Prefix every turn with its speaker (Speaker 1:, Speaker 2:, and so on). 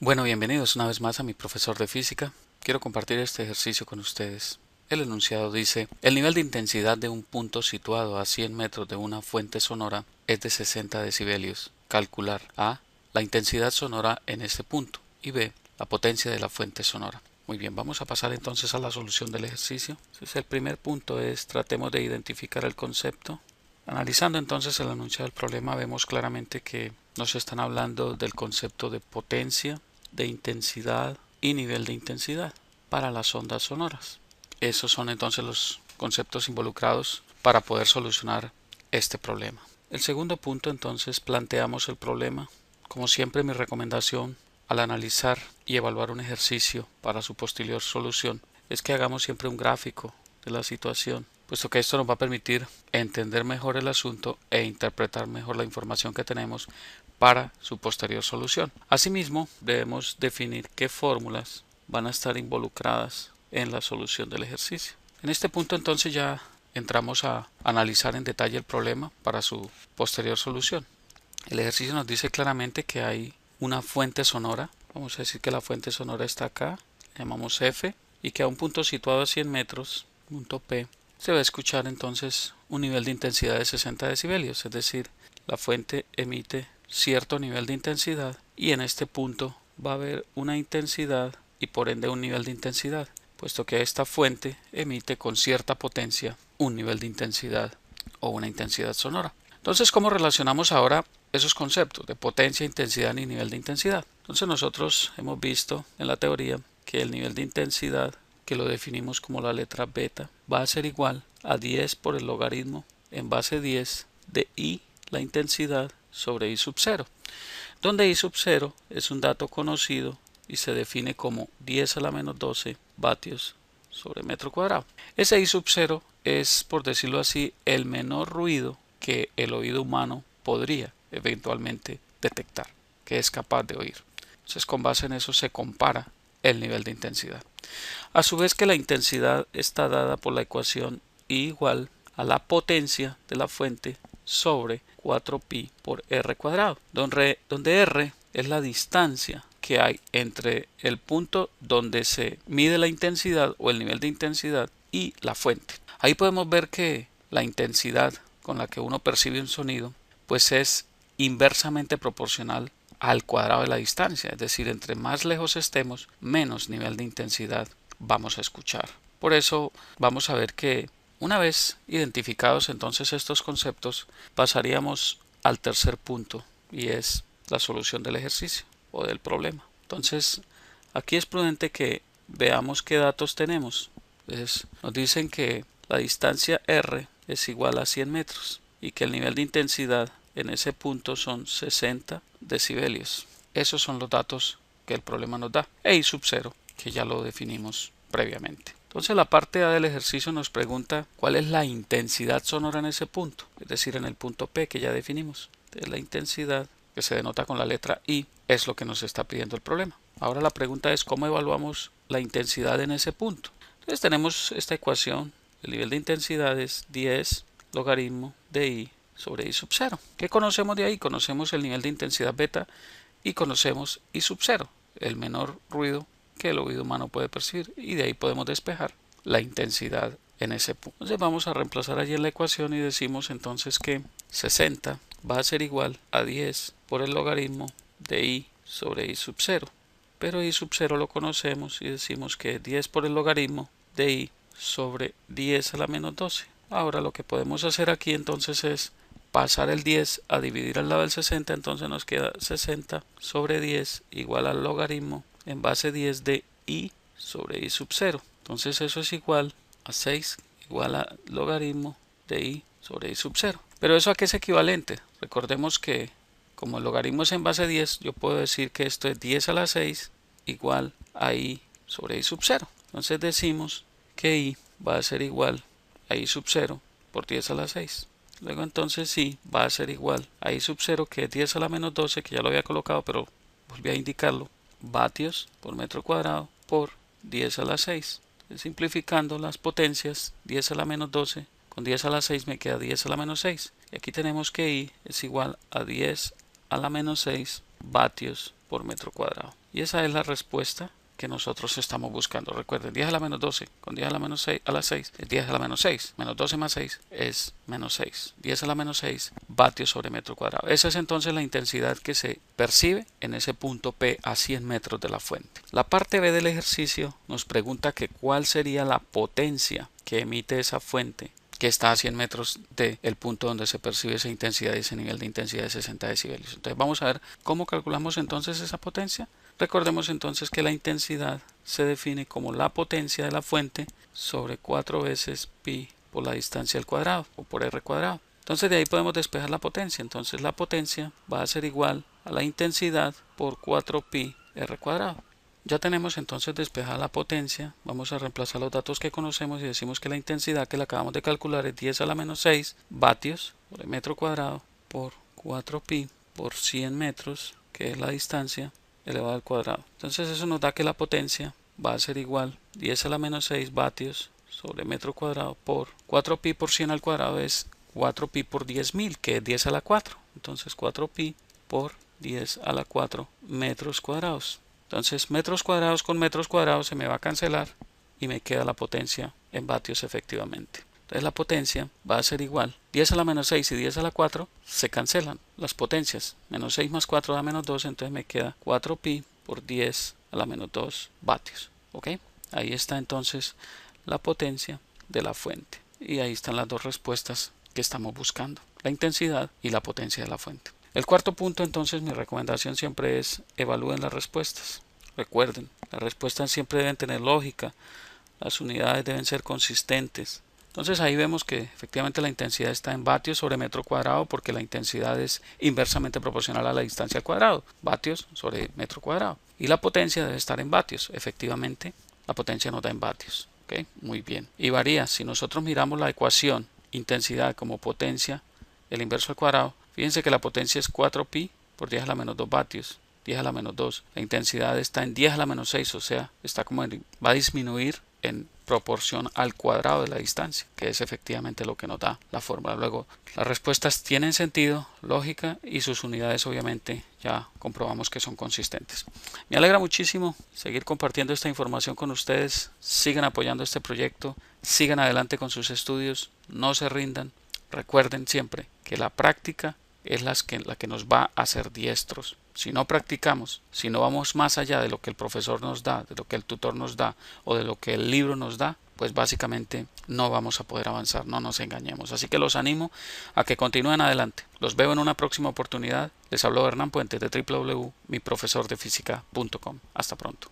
Speaker 1: Bueno, bienvenidos una vez más a mi profesor de física. Quiero compartir este ejercicio con ustedes. El enunciado dice: el nivel de intensidad de un punto situado a 100 metros de una fuente sonora es de 60 decibelios. Calcular a. la intensidad sonora en este punto y b. la potencia de la fuente sonora. Muy bien, vamos a pasar entonces a la solución del ejercicio. Entonces, el primer punto es: tratemos de identificar el concepto. Analizando entonces el enunciado del problema, vemos claramente que nos están hablando del concepto de potencia, de intensidad y nivel de intensidad para las ondas sonoras. Esos son entonces los conceptos involucrados para poder solucionar este problema. El segundo punto, entonces, planteamos el problema. Como siempre, mi recomendación al analizar y evaluar un ejercicio para su posterior solución es que hagamos siempre un gráfico de la situación, puesto que esto nos va a permitir entender mejor el asunto e interpretar mejor la información que tenemos para su posterior solución. Asimismo, debemos definir qué fórmulas van a estar involucradas en la solución del ejercicio. En este punto entonces ya entramos a analizar en detalle el problema para su posterior solución. El ejercicio nos dice claramente que hay una fuente sonora. Vamos a decir que la fuente sonora está acá, llamamos F, y que a un punto situado a 100 metros, punto P, se va a escuchar entonces un nivel de intensidad de 60 decibelios, es decir, la fuente emite cierto nivel de intensidad y en este punto va a haber una intensidad y por ende un nivel de intensidad, puesto que esta fuente emite con cierta potencia un nivel de intensidad o una intensidad sonora. Entonces, ¿cómo relacionamos ahora esos conceptos de potencia, intensidad y nivel de intensidad? Entonces nosotros hemos visto en la teoría que el nivel de intensidad, que lo definimos como la letra beta, va a ser igual a 10 por el logaritmo en base 10 de I, la intensidad, sobre I sub 0, donde I sub 0 es un dato conocido y se define como 10 a la menos 12 vatios sobre metro cuadrado. Ese I sub 0 es, por decirlo así, el menor ruido que el oído humano podría eventualmente detectar, que es capaz de oír. Entonces, con base en eso se compara el nivel de intensidad. A su vez que la intensidad está dada por la ecuación I igual a la potencia de la fuente sobre 4pi por r cuadrado, donde r es la distancia que hay entre el punto donde se mide la intensidad o el nivel de intensidad y la fuente. Ahí podemos ver que la intensidad con la que uno percibe un sonido pues es inversamente proporcional al cuadrado de la distancia, es decir, entre más lejos estemos, menos nivel de intensidad vamos a escuchar. Por eso vamos a ver que una vez identificados entonces estos conceptos, pasaríamos al tercer punto y es la solución del ejercicio o del problema. Entonces, aquí es prudente que veamos qué datos tenemos. Pues nos dicen que la distancia r es igual a 100 metros y que el nivel de intensidad en ese punto son 60 decibelios. Esos son los datos que el problema nos da. E I sub 0, que ya lo definimos previamente. Entonces la parte A del ejercicio nos pregunta cuál es la intensidad sonora en ese punto, es decir, en el punto P que ya definimos. Entonces, la intensidad, que se denota con la letra I, es lo que nos está pidiendo el problema. Ahora la pregunta es cómo evaluamos la intensidad en ese punto. Entonces tenemos esta ecuación, el nivel de intensidad es 10 logaritmo de I sobre I sub 0. ¿Qué conocemos de ahí? Conocemos el nivel de intensidad beta y conocemos I sub 0, el menor ruido que el oído humano puede percibir, y de ahí podemos despejar la intensidad en ese punto. Entonces vamos a reemplazar allí en la ecuación y decimos entonces que 60 va a ser igual a 10 por el logaritmo de I sobre I sub 0. Pero I sub 0 lo conocemos y decimos que 10 por el logaritmo de I sobre 10 a la menos 12. Ahora lo que podemos hacer aquí entonces es pasar el 10 a dividir al lado del 60, entonces nos queda 60 sobre 10 igual al logaritmo en base 10 de I sobre I sub 0. Entonces eso es igual a 6 igual al logaritmo de I sobre I sub 0. ¿Pero eso a qué es equivalente? Recordemos que como el logaritmo es en base 10, yo puedo decir que esto es 10 a la 6 igual a I sobre I sub 0. Entonces decimos que I va a ser igual a I sub 0 por 10 a la 6. Luego entonces I va a ser igual a I sub 0, que es 10 a la menos 12, que ya lo había colocado, pero volví a indicarlo, vatios por metro cuadrado por 10 a la 6. Simplificando las potencias, 10 a la menos 12 con 10 a la 6 me queda 10 a la menos 6. Y aquí tenemos que I es igual a 10 a la menos 6 vatios por metro cuadrado. Y esa es la respuesta que nosotros estamos buscando. Recuerden, 10 a la menos 12 con 10 a la menos 6 a la 6 es 10 a la menos 6. Menos 12 más 6 es menos 6. 10 a la menos 6 vatios sobre metro cuadrado. Esa es entonces la intensidad que se percibe en ese punto P a 100 metros de la fuente. La parte B del ejercicio nos pregunta que cuál sería la potencia que emite esa fuente que está a 100 metros del punto donde se percibe esa intensidad y ese nivel de intensidad de 60 decibelios. Entonces vamos a ver cómo calculamos entonces esa potencia. Recordemos entonces que la intensidad se define como la potencia de la fuente sobre 4 veces pi por la distancia al cuadrado o por r cuadrado. Entonces de ahí podemos despejar la potencia. Entonces la potencia va a ser igual a la intensidad por 4 pi r cuadrado. Ya tenemos entonces despejada la potencia. Vamos a reemplazar los datos que conocemos y decimos que la intensidad que la acabamos de calcular es 10 a la menos 6 vatios por el metro cuadrado por 4 pi por 100 metros, que es la distancia elevado al cuadrado. Entonces eso nos da que la potencia va a ser igual 10 a la menos 6 vatios sobre metro cuadrado por 4 pi por 100 al cuadrado es 4 pi por 10.000, que es 10 a la 4. Entonces 4 pi por 10 a la 4 metros cuadrados. Entonces metros cuadrados con metros cuadrados se me va a cancelar y me queda la potencia en vatios efectivamente. Entonces la potencia va a ser igual. 10 a la menos 6 y 10 a la 4 se cancelan las potencias. Menos 6 más 4 da menos 2, entonces me queda 4 pi por 10 a la menos 2 vatios. ¿Ok? Ahí está entonces la potencia de la fuente. Y ahí están las dos respuestas que estamos buscando. La intensidad y la potencia de la fuente. El cuarto punto, entonces, mi recomendación siempre es evalúen las respuestas. Recuerden, las respuestas siempre deben tener lógica, las unidades deben ser consistentes. Entonces ahí vemos que efectivamente la intensidad está en vatios sobre metro cuadrado porque la intensidad es inversamente proporcional a la distancia al cuadrado, vatios sobre metro cuadrado. Y la potencia debe estar en vatios, efectivamente la potencia nos da en vatios. ¿Okay? Muy bien. Y varía, si nosotros miramos la ecuación intensidad como potencia, el inverso al cuadrado, fíjense que la potencia es 4 pi por 10 a la menos 2 vatios, 10 a la menos 2. La intensidad está en 10 a la menos 6, o sea, está como va a disminuir en proporción al cuadrado de la distancia, que es efectivamente lo que nos da la fórmula. Luego, las respuestas tienen sentido, lógica y sus unidades obviamente ya comprobamos que son consistentes. Me alegra muchísimo seguir compartiendo esta información con ustedes. Sigan apoyando este proyecto, sigan adelante con sus estudios, no se rindan. Recuerden siempre que la práctica es la que nos va a hacer diestros. Si no practicamos, si no vamos más allá de lo que el profesor nos da, de lo que el tutor nos da o de lo que el libro nos da, pues básicamente no vamos a poder avanzar, no nos engañemos. Así que los animo a que continúen adelante. Los veo en una próxima oportunidad. Les habló Hernán Puentes de www.miprofesordefísica.com. Hasta pronto.